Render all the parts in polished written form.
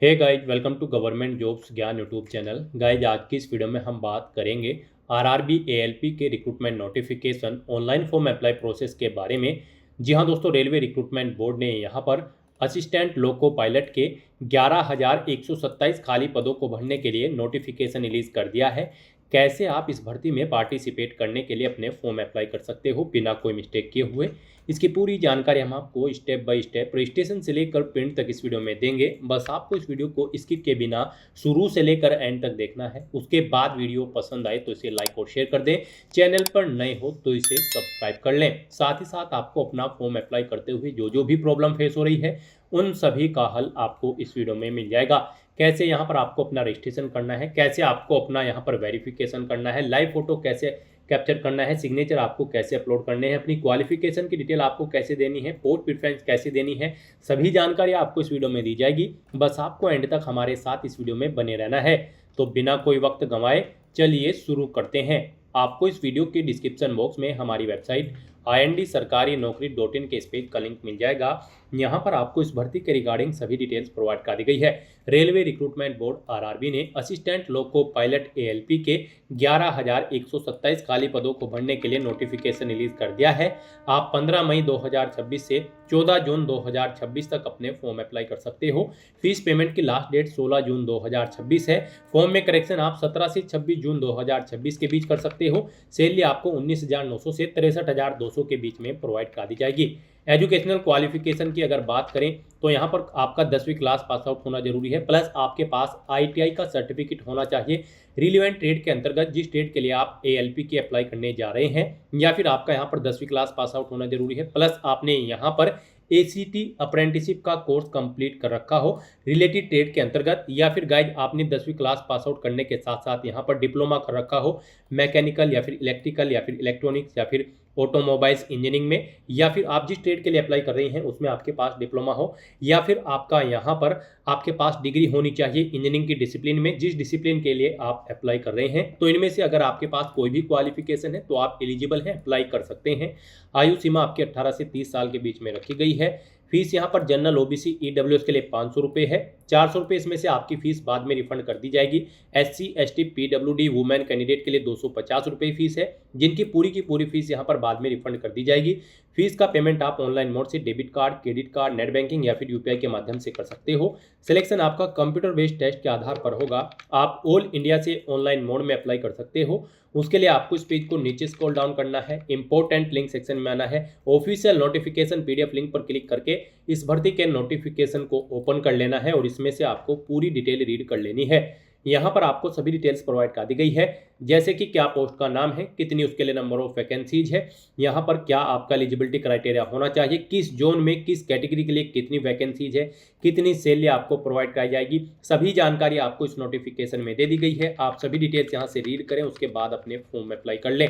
Hey guys, welcome to government jobs Gyan YouTube channel. Guys, आज की इस वीडियो में हम बात करेंगे आरआरबी एएलपी के recruitment notification online form apply process के बारे में। जी हाँ दोस्तों, रेलवे रिक्रूटमेंट बोर्ड ने यहाँ पर असिस्टेंट लोको पायलट के 11,127 खाली पदों को भरने के लिए नोटिफिकेशन रिलीज कर दिया है। कैसे आप इस भर्ती में पार्टिसिपेट करने के लिए अपने फॉर्म अप्लाई कर सकते हो बिना कोई मिस्टेक किए हुए, इसकी पूरी जानकारी हम आपको स्टेप बाय स्टेप रजिस्ट्रेशन से लेकर प्रिंट तक इस वीडियो में देंगे। बस आपको इस वीडियो को स्किप के बिना शुरू से लेकर एंड तक देखना है। उसके बाद वीडियो पसंद आए तो इसे लाइक और शेयर कर दें। चैनल पर नए हो तो इसे सब्सक्राइब कर लें। साथ ही साथ आपको अपना फॉर्म अप्लाई करते हुए जो भी प्रॉब्लम फेस हो रही है उन सभी का हल आपको इस वीडियो में मिल जाएगा। कैसे यहाँ पर आपको अपना रजिस्ट्रेशन करना है, कैसे आपको अपना यहाँ पर वेरिफिकेशन करना है, लाइव फोटो कैसे कैप्चर करना है, सिग्नेचर आपको कैसे अपलोड करने हैं, अपनी क्वालिफिकेशन की डिटेल आपको कैसे देनी है, पोस्ट प्रेफरेंस कैसे देनी है, सभी जानकारी आपको इस वीडियो में दी जाएगी। बस आपको एंड तक हमारे साथ इस वीडियो में बने रहना है। तो बिना कोई वक्त गंवाए चलिए शुरू करते हैं। आपको इस वीडियो के डिस्क्रिप्शन बॉक्स में हमारी वेबसाइट IND-sarkari-naukri.in के इस पेज का लिंक मिल जाएगा। यहाँ पर आपको इस भर्ती के रिगार्डिंग सभी डिटेल्स प्रोवाइड कर दी गई है। रेलवे रिक्रूटमेंट बोर्ड आरआरबी ने असिस्टेंट लोको पायलट एएलपी के 11,127 खाली पदों को भरने के लिए नोटिफिकेशन रिलीज कर दिया है। आप 15 मई 2026 से 14 जून 2026 तक अपने फॉर्म अप्लाई कर सकते हो। फीस पेमेंट की लास्ट डेट 16 जून 2026 है। फॉर्म में करेक्शन आप 17 से 26 जून 2026 के बीच कर सकते हो। सैलरी आपको 19,900 से 63,200 के बीच में प्रोवाइड कर दी जाएगी। एजुकेशनल क्वालिफिकेशन की अगर बात करें तो यहाँ पर आपका 10वीं क्लास पास आउट होना जरूरी है, प्लस आपके पास ITI का सर्टिफिकेट होना चाहिए रिलीवेंट ट्रेड के अंतर्गत, जिस ट्रेड के लिए आप ALP की अप्लाई करने जा रहे हैं। या फिर आपका यहाँ पर 10वीं क्लास पास आउट होना जरूरी है, प्लस आपने यहाँ पर ACT अप्रेंटिसशिप का कोर्स कंप्लीट कर रखा हो रिलेटेड ट्रेड के अंतर्गत, या फिर गाइज आपने 10वीं क्लास पास आउट करने के साथ साथ यहाँ पर डिप्लोमा कर रखा हो मैकेनिकल या फिर इलेक्ट्रिकल या फिर इलेक्ट्रॉनिक्स या फिर ऑटोमोबाइल्स इंजीनियरिंग में, या फिर आप जिस ट्रेड के लिए अप्लाई कर रहे हैं उसमें आपके पास डिप्लोमा हो, या फिर आपका यहाँ पर आपके पास डिग्री होनी चाहिए इंजीनियरिंग की डिसिप्लिन में, जिस डिसिप्लिन के लिए आप अप्लाई कर रहे हैं। तो इनमें से अगर आपके पास कोई भी क्वालिफिकेशन है तो आप एलिजिबल हैं, अप्लाई कर सकते हैं। आयु सीमा आपके 18 से 30 साल के बीच में रखी गई है। फीस यहाँ पर जनरल OBC EWS के लिए 500 रुपये है। 400 रुपये इसमें से आपकी फीस बाद में रिफंड कर दी जाएगी। SC ST PWD women candidate के लिए 250 रुपये फीस है, जिनकी पूरी की पूरी फीस यहाँ पर बाद में रिफंड कर दी जाएगी। फीस का पेमेंट आप ऑनलाइन मोड से debit card, credit card, net banking या फिर UPI के माध्यम से कर सकते हो। सिलेक्शन आपका कंप्यूटर बेस्ड टेस्ट के आधार पर होगा। आप ऑल इंडिया से ऑनलाइन मोड में अप्लाई कर सकते हो। उसके लिए आपको इस पेज को नीचे स्क्रॉल डाउन करना है, इंपॉर्टेंट लिंक सेक्शन में आना है, ऑफिशियल नोटिफिकेशन PDF लिंक पर क्लिक करके इस भर्ती के नोटिफिकेशन को ओपन कर लेना है और इसमें से आपको पूरी डिटेल रीड कर लेनी है। यहाँ पर आपको सभी डिटेल्स प्रोवाइड कर दी गई है, जैसे कि क्या पोस्ट का नाम है, कितनी उसके लिए नंबर ऑफ वैकेंसीज है, यहाँ पर क्या आपका एलिजिबिलिटी क्राइटेरिया होना चाहिए, किस जोन में किस कैटेगरी के लिए कितनी वैकेंसीज है, कितनी सैलरी आपको प्रोवाइड कराई जाएगी, सभी जानकारी आपको इस नोटिफिकेशन में दे दी गई है। आप सभी डिटेल्स यहाँ से रीड करें, उसके बाद अपने फॉर्म अप्लाई कर लें।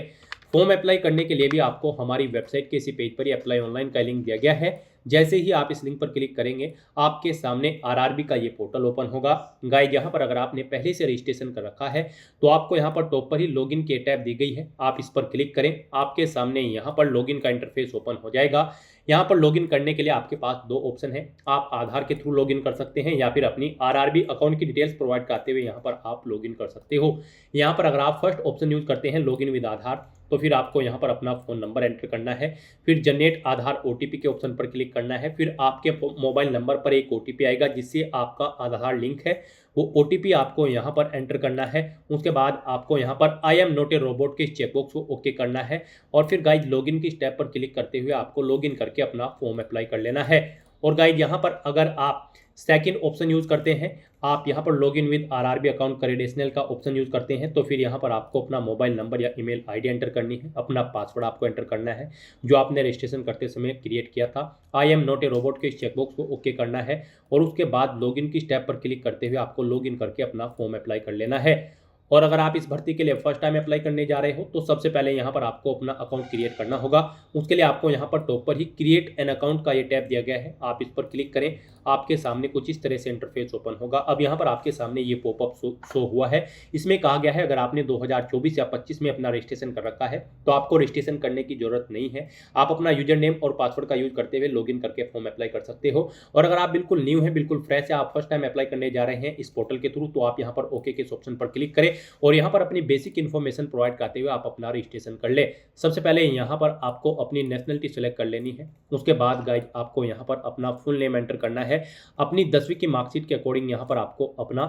फॉर्म अप्लाई करने के लिए भी आपको हमारी वेबसाइट के इसी पेज पर ही अप्लाई ऑनलाइन का लिंक दिया गया है। जैसे ही आप इस लिंक पर क्लिक करेंगे आपके सामने आरआरबी का ये पोर्टल ओपन होगा। गाइज, यहाँ पर अगर आपने पहले से रजिस्ट्रेशन कर रखा है तो आपको यहाँ पर टॉप पर ही लॉगिन की टैब दी गई है, आप इस पर क्लिक करें। आपके सामने यहाँ पर लॉगिन का इंटरफेस ओपन हो जाएगा। यहाँ पर लॉगिन करने के लिए आपके पास दो ऑप्शन है, आप आधार के थ्रू लॉगिन कर सकते हैं या फिर अपनी आरआरबी अकाउंट की डिटेल्स प्रोवाइड करते हुए यहाँ पर आप लॉगिन कर सकते हो। यहाँ पर अगर आप फर्स्ट ऑप्शन यूज करते हैं लॉगिन विद आधार, तो फिर आपको यहाँ पर अपना फ़ोन नंबर एंटर करना है, फिर जनरेट आधार OTP के ऑप्शन पर क्लिक करना है। फिर आपके मोबाइल नंबर पर एक OTP आएगा जिससे आपका आधार लिंक है, वो OTP आपको यहाँ पर एंटर करना है। उसके बाद आपको यहाँ पर I am not a robot के चेकबॉक्स को ओके करना है और फिर गाइज लॉगिन की स्टेप पर क्लिक करते हुए आपको लॉगिन करके अपना फॉर्म अप्लाई कर लेना है। और गाइज यहाँ पर अगर आप सेकंड ऑप्शन यूज करते हैं, आप यहाँ पर login with RRB account credential का ऑप्शन यूज करते हैं, तो फिर यहाँ पर आपको अपना मोबाइल नंबर या ईमेल आईडी एंटर करनी है, अपना पासवर्ड आपको एंटर करना है जो आपने रजिस्ट्रेशन करते समय क्रिएट किया था। I am not a robot के चेकबॉक्स को ओके करना है और उसके बाद लॉगिन की स्टेप पर क्लिक करते हुए आपको लॉगिन करके अपना फॉर्म अप्लाई कर लेना है। और अगर आप इस भर्ती के लिए फर्स्ट टाइम अप्लाई करने जा रहे हो तो सबसे पहले यहाँ पर आपको अपना अकाउंट क्रिएट करना होगा। उसके लिए आपको यहाँ पर टॉप पर ही क्रिएट एन अकाउंट का ये टैब दिया गया है, आप इस पर क्लिक करें। आपके सामने कुछ इस तरह से इंटरफेस ओपन होगा। अब यहाँ पर आपके सामने ये पॉपअप शो हुआ है। इसमें कहा गया है अगर आपने 2024 या 25 में अपना रजिस्ट्रेशन कर रखा है तो आपको रजिस्ट्रेशन करने की जरूरत नहीं है। आप अपना यूजर नेम और पासवर्ड का यूज करते हुए लॉगिन करके फॉर्म अप्लाई कर सकते हो। और अगर आप बिल्कुल न्यू है, बिल्कुल फ्रेश है, आप फर्स्ट टाइम अप्लाई करने जा रहे हैं इस पोर्टल के थ्रू, तो आप यहाँ पर ओके के इस ऑप्शन पर क्लिक करें और यहाँ पर अपनी बेसिक इन्फॉर्मेशन प्रोवाइड करते हुए आप अपना रजिस्ट्रेशन कर ले। सबसे पहले यहाँ पर आपको अपनी नेशनलिटी सेलेक्ट कर लेनी है। उसके बाद गाइज आपको यहाँ पर अपना फुल नेम एंटर करना है। अपनी 10वीं की मार्कशीट के अकॉर्डिंग यहाँ पर आपको अपना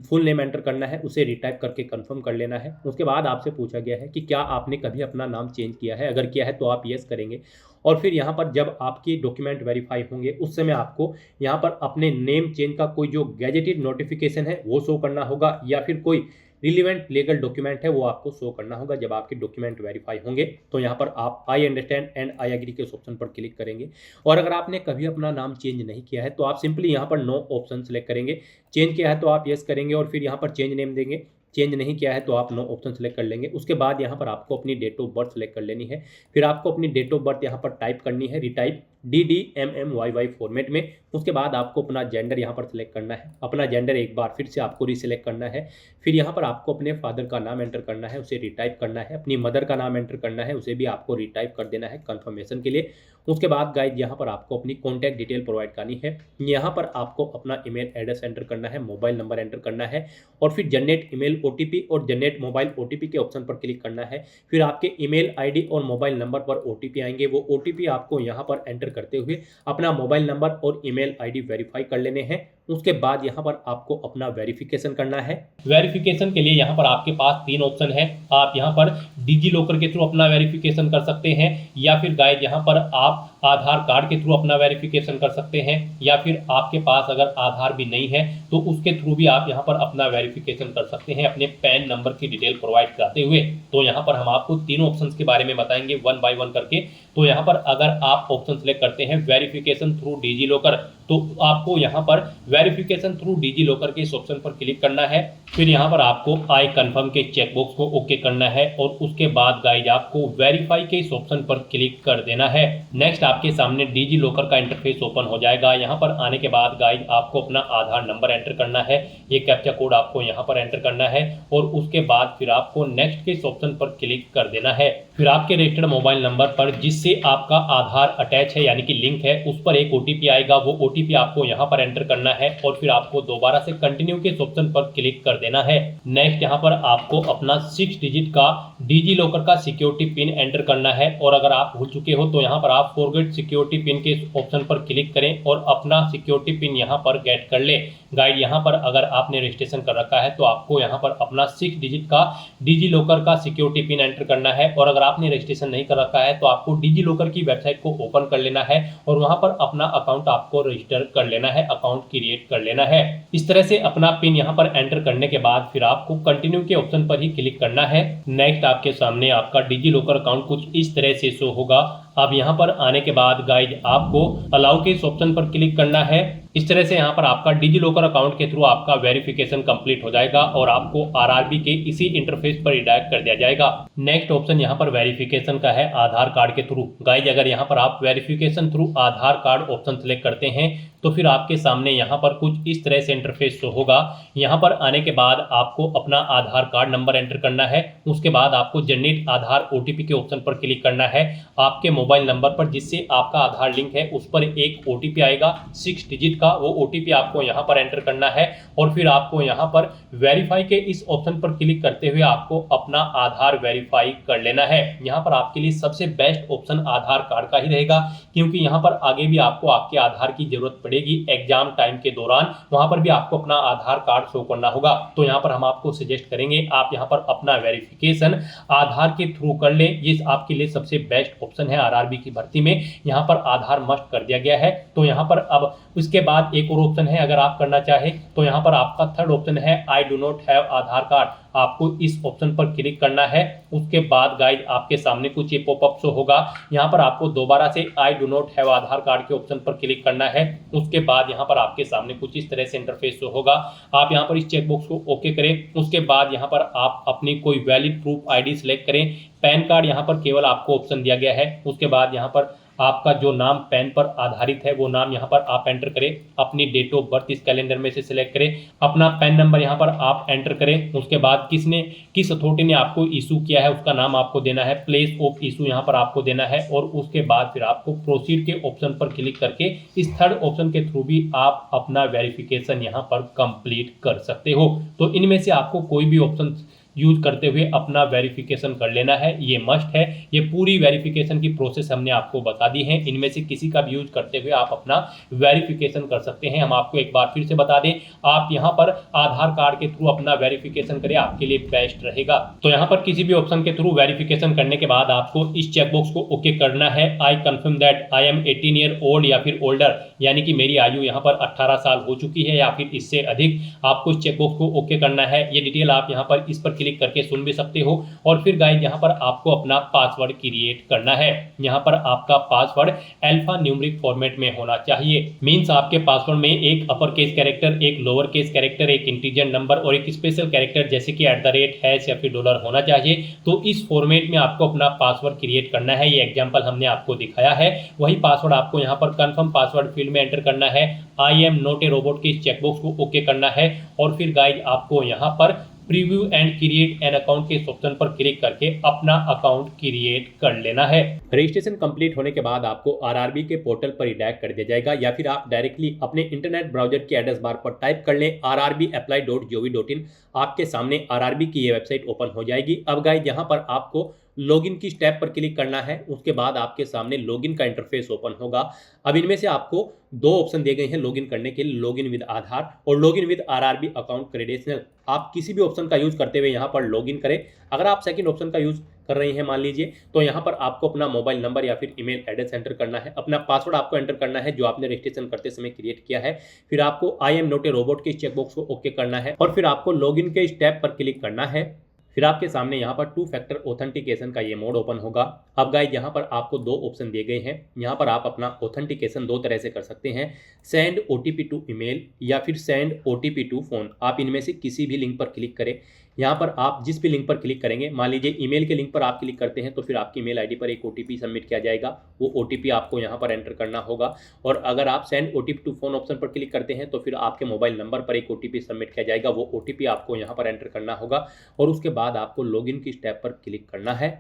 फुल नेम एंटर करना है, उसे रिटाइप करके कंफर्म कर लेना है। उसके बाद आपसे पूछा गया है कि क्या आपने कभी अपना नाम चेंज किया है, अगर किया है तो आप यस करेंगे। और फिर यहाँ पर जब आपकी डॉक्यूमेंट वेरीफाई होंगे उस समय आपको यहाँ पर अपने नेम चेंज का कोई जो गैजेटेड नोटिफिकेशन है वो शो करना होगा, या फिर कोई रिलीवेंट लीगल डॉक्यूमेंट है वो आपको शो करना होगा। जब आपके डॉक्यूमेंट वेरीफाई होंगे तो यहाँ पर आप I understand and I agree के ऑप्शन पर क्लिक करेंगे। और अगर आपने कभी अपना नाम चेंज नहीं किया है तो आप सिंपली यहाँ पर नो ऑप्शन सेलेक्ट करेंगे। चेंज किया है तो आप यस करेंगे और फिर यहाँ पर चेंज नेम देंगे। चेंज नहीं किया है तो आप नो ऑप्शन सेलेक्ट कर लेंगे। उसके बाद यहाँ पर आपको अपनी डेट ऑफ बर्थ सेलेक्ट कर लेनी है। फिर आपको अपनी डेट ऑफ बर्थ यहाँ पर टाइप करनी है, रिटाइप DDMMYY फॉर्मेट में। उसके बाद आपको अपना जेंडर यहाँ पर सिलेक्ट करना है। अपना जेंडर एक बार फिर से आपको रीसिलेक्ट करना है। फिर यहाँ पर आपको अपने फादर का नाम एंटर करना है, उसे रिटाइप करना है। अपनी मदर का नाम एंटर करना है, उसे भी आपको रिटाइप कर देना है कंफर्मेशन के लिए। उसके बाद गाइज यहाँ पर आपको अपनी कॉन्टैक्ट डिटेल प्रोवाइड करनी है। यहाँ पर आपको अपना ईमेल एड्रेस एंटर करना है, मोबाइल नंबर एंटर करना है और फिर जनरेट ईमेल OTP और जनरेट मोबाइल OTP के ऑप्शन पर क्लिक करना है। फिर आपके ईमेल ID और मोबाइल नंबर पर OTP आएंगे। वो OTP आपको यहाँ पर एंटर करते हुए अपना मोबाइल नंबर और ईमेल ID वेरीफाई कर लेने हैं। उसके बाद यहाँ पर आपको अपना वेरिफिकेशन करना है। वेरिफिकेशन के लिए यहाँ पर आपके पास 3 ऑप्शन है। आप यहाँ पर डिजी लॉकर के थ्रू अपना वेरिफिकेशन कर सकते हैं, या फिर गाइज यहाँ पर आप आधार कार्ड के थ्रू अपना वेरिफिकेशन कर सकते हैं, या फिर आपके पास अगर आधार भी नहीं है तो उसके थ्रू भी आप यहाँ पर अपना वेरिफिकेशन कर सकते हैं अपने पैन नंबर की डिटेल प्रोवाइड कराते हुए। तो यहाँ पर हम आपको तीनों ऑप्शंस के बारे में बताएंगे 1 बाय 1 करके। तो यहाँ पर अगर आप ऑप्शन सेलेक्ट करते हैं वेरिफिकेशन थ्रू डिजी लॉकर, तो आपको यहाँ पर वेरिफिकेशन थ्रू डिजी लॉकर के इस ऑप्शन पर क्लिक करना है। फिर यहाँ पर आपको आई कंफर्म के चेकबॉक्स को ओके करना है और उसके बाद गाइज आपको वेरीफाई के इस ऑप्शन पर क्लिक कर देना है। नेक्स्ट आपके सामने डिजी लॉकर का इंटरफेस ओपन हो जाएगा। यहाँ पर आने के बाद गाइज आपको अपना आधार नंबर एंटर करना है, ये कैप्चा कोड आपको यहाँ पर एंटर करना है और उसके बाद फिर आपको नेक्स्ट के इस ऑप्शन पर क्लिक कर देना है। फिर आपके रजिस्टर्ड मोबाइल नंबर पर जिससे आपका आधार अटैच है यानी कि लिंक है, उस पर एक OTP आएगा। वो OTP आपको यहाँ पर एंटर करना है और फिर आपको दोबारा से कंटिन्यू के इस ऑप्शन पर क्लिक कर देना है। नेक्स्ट यहाँ पर आपको अपना 6 डिजिट का डिजी लॉकर का सिक्योरिटी पिन एंटर करना है और अगर आप भूल चुके हो तो यहाँ पर आप फॉरगेट सिक्योरिटी पिन के ऑप्शन पर क्लिक करें और अपना सिक्योरिटी पिन यहाँ पर गेट कर ले। गाइड यहाँ पर अगर आपने रजिस्ट्रेशन कर रखा है तो आपको यहाँ पर अपना 6 डिजिट का डिजी लॉकर का सिक्योरिटी पिन एंटर करना है और अगर आपने रजिस्ट्रेशन नहीं कर रखा है तो आपको डिजी लॉकर की वेबसाइट को ओपन कर लेना है और वहां पर अपना अकाउंट आपको रजिस्टर कर लेना है, अकाउंट क्रिएट कर लेना है। इस तरह से अपना पिन यहाँ पर एंटर करने के बाद फिर आपको कंटिन्यू के ऑप्शन पर ही क्लिक करना है। नेक्स्ट आपके सामने आपका डिजी लॉकर अकाउंट कुछ इस तरह से शो होगा। अब यहाँ पर आने के बाद गाइज आपको अलाउ के इस ऑप्शन पर क्लिक करना है। इस तरह से यहाँ पर आपका डिजी लॉकर अकाउंट के थ्रू आपका वेरिफिकेशन कंप्लीट हो जाएगा और आपको RRB के इसी इंटरफेस पर रिडायरेक्ट कर दिया जाएगा। नेक्स्ट ऑप्शन यहाँ पर वेरिफिकेशन का है आधार कार्ड के थ्रू। गाइज अगर यहाँ पर आप वेरिफिकेशन थ्रू आधार कार्ड ऑप्शन सेलेक्ट करते हैं तो फिर आपके सामने यहाँ पर कुछ इस तरह से इंटरफेस शो होगा। यहाँ पर आने के बाद आपको अपना आधार कार्ड नंबर एंटर करना है। उसके बाद आपको जनरेट आधार OTP के ऑप्शन पर क्लिक करना है। आपके मोबाइल नंबर पर जिससे आपका आधार लिंक है उस पर एक OTP आएगा 6 डिजिट का, वो OTP आपको यहाँ पर एंटर करना है और फिर आपको यहाँ पर वेरीफाई के इस ऑप्शन पर क्लिक करते हुए आपको अपना आधार वेरीफाई कर लेना है। यहाँ पर आपके लिए सबसे बेस्ट ऑप्शन आधार कार्ड का ही रहेगा, क्योंकि यहाँ पर आगे भी आपको आपके आधार की जरूरत पड़ेगी एग्जाम टाइम के दौरान, वहां पर भी आपको अपना आधार कार्ड शो करना होगा। तो यहाँ पर हम आपको सजेस्ट करेंगे आप यहाँ पर अपना वेरिफिकेशन आधार के थ्रू कर लें। ये आपके लिए सबसे बेस्ट ऑप्शन है। RRB की भर्ती में यहाँ पर आधार मस्ट कर दिया गया है। तो यहाँ पर अब उसके बाद एक और ऑप्शन है, अगर आप करना चाहे तो यहाँ पर आपका थर्ड ऑप्शन है I do not have Aadhaar card. आपको इस ऑप्शन पर क्लिक करना है। उसके बाद गाइड आपके सामने कुछ ये पॉपअप शो होगा। यहाँ पर आपको दोबारा से I do not have Aadhaar card के ऑप्शन पर क्लिक करना है। उसके बाद यहाँ पर आपके सामने कुछ इस तरह से इंटरफेस शो होगा। आप यहाँ पर इस चेकबॉक्स को ओके करें। उसके बाद यहाँ पर आप अपनी कोई वैलिड प्रूफ ID सिलेक्ट करें। पैन कार्ड यहाँ पर केवल आपको ऑप्शन दिया गया है। उसके बाद यहाँ पर आपका जो नाम पैन पर आधारित है वो नाम यहाँ पर आप एंटर करें, अपनी डेट ऑफ बर्थ इस कैलेंडर में से सिलेक्ट करें, अपना पैन नंबर यहाँ पर आप एंटर करें, उसके बाद किस अथॉरिटी ने आपको इशू किया है उसका नाम आपको देना है, प्लेस ऑफ इशू यहाँ पर आपको देना है, और उसके बाद फिर आपको प्रोसीड के ऑप्शन पर क्लिक करके इस थर्ड ऑप्शन के थ्रू भी आप अपना वेरिफिकेशन यहाँ पर कंप्लीट कर सकते हो। तो इनमें से आपको कोई भी ऑप्शन यूज करते हुए अपना वेरिफिकेशन कर लेना है, ये मस्ट है। ये पूरी वेरिफिकेशन की प्रोसेस हमने आपको बता दी है, इनमें से किसी का भी यूज करते हुए आप अपना वेरिफिकेशन कर सकते हैं। हम आपको एक बार फिर से बता दें, आप यहाँ पर आधार कार्ड के थ्रू अपना वेरिफिकेशन करें, आपके लिए बेस्ट रहेगा। तो यहाँ पर किसी भी ऑप्शन के थ्रू वेरिफिकेशन करने के बाद आपको इस चेकबॉक्स को ओके करना है, I confirm that I am 18 year old या फिर ओल्डर, यानी कि मेरी आयु यहाँ पर 18 साल हो चुकी है या फिर इससे अधिक। आपको इस चेकबॉक्स को ओके करना है। ये डिटेल आप यहाँ पर इस पर क्लिक करके सुन भी सकते हो। और फिर गाइस यहाँ पर आपको अपना पासवर्ड क्रिएट करना है। यहाँ पर आपका पासवर्ड अल्फा न्यूमेरिक फॉर्मेट में होना चाहिए। मींस आपके पासवर्ड में एक अपर केस कैरेक्टर, एक लोअर केस कैरेक्टर, एक इंटीजर नंबर और एक स्पेशल कैरेक्टर जैसे कि @ हैश या फिर डॉलर होना चाहिए। तो इस फॉर्मेट में आपको अपना पासवर्ड क्रिएट करना है। ये एग्जाम्पल हमने आपको दिखाया है। वही पासवर्ड आपको यहाँ पर कंफर्म पासवर्ड फील्ड में एंटर करना है। I am not a robot के इस चेकबॉक्स को ओके करना है। और फिर गाइस आपको यहाँ पर preview and create an account के ऑप्शन पर क्लिक करके अपना अकाउंट क्रिएट कर लेना है। रजिस्ट्रेशन कंप्लीट होने के बाद आपको आरआरबी के पोर्टल पर रिडायरेक्ट कर दिया जाएगा, या फिर आप डायरेक्टली अपने इंटरनेट ब्राउजर के एड्रेस बार पर टाइप कर लें rrbapply.gov.in। आपके सामने आरआरबी की ये वेबसाइट ओपन हो जाएगी। अब गाइस यहाँ पर आपको लॉगिन की स्टेप पर क्लिक करना है। उसके बाद आपके सामने लॉगिन का इंटरफेस ओपन होगा। अब इनमें से आपको दो ऑप्शन दिए गए हैं लॉगिन करने के लिए, लॉगिन विद आधार और login with RRB account credential. आप किसी भी ऑप्शन का यूज करते हुए यहाँ पर लॉगिन करें। अगर आप सेकंड ऑप्शन का यूज कर रहे हैं मान लीजिए, तो यहाँ पर आपको अपना मोबाइल नंबर या फिर ईमेल एड्रेस एंटर करना है, अपना पासवर्ड आपको एंटर करना है जो आपने रजिस्ट्रेशन करते समय क्रिएट किया है। फिर आपको I am not a robot के चेकबॉक्स को ओके करना है और फिर आपको लॉगिन के स्टेप पर क्लिक करना है। फिर आपके सामने यहाँ पर 2 फैक्टर ऑथेंटिकेशन का ये मोड ओपन होगा। अब गाइस यहाँ पर आपको दो ऑप्शन दिए गए हैं। यहाँ पर आप अपना ऑथेंटिकेशन दो तरह से कर सकते हैं, सेंड ओटीपी टू ईमेल या फिर सेंड ओटीपी टू फोन। आप इनमें से किसी भी लिंक पर क्लिक करें। यहाँ पर आप जिस भी लिंक पर क्लिक करेंगे, मान लीजिए ईमेल के लिंक पर आप क्लिक करते हैं तो फिर आपकी ईमेल आईडी पर एक ओटीपी सबमिट किया जाएगा। वो ओटीपी आपको यहाँ पर एंटर करना होगा। और अगर आप send OTP to phone option पर क्लिक करते हैं तो फिर आपके मोबाइल नंबर पर एक ओटीपी सबमिट किया जाएगा। वो ओटीपी आपको यहाँ पर एंटर करना होगा और उसके बाद आपको लॉगिन की स्टेप पर क्लिक करना है।